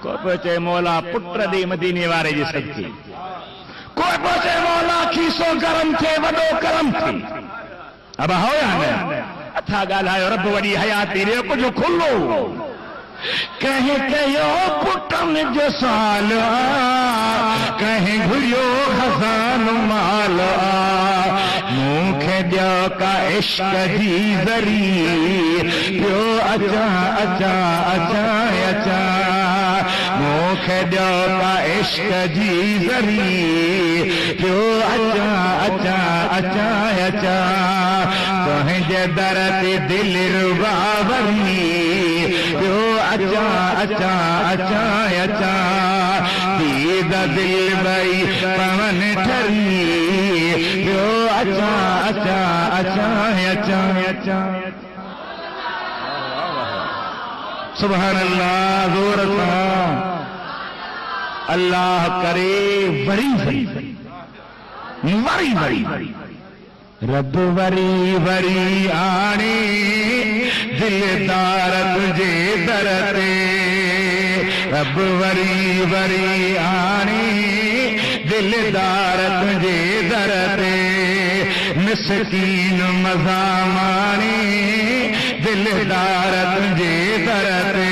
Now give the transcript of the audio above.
कोई पहुंचे मौला पुत्र दी मदीने वारे जी सदके, कोई पहुंचे मौला खीसो गरम थे वडो करम थी। अब होया ने अथा गालायो रब वडी हयाती रे कुछ खुलो कहे कयो पुटन जो साल कहे घुरियो खजान माल मुखे दियो का इश्क जी जरी पियो अचा अचा अचा अचा मुखे दियो का इश्क जी जरी पियो अचा अचा अचा अचा तुझे दर ते दिल रुबावरी पियो अचा अचा अचा अचा दीद दिल बई पवन ठरी पियो अचा अचा अचा अचा अचा। सुभान अल्लाह जोर सा अल्लाह करे बड़ी बड़ी बड़ी बड़ी बड़ी रब वरी वरी आने दिलदार तुझे दर ते रब वरी वरी आने दिलदार तुझे दर ते मिस्कीन मज़ा माने दिलदार तुझे दर ते।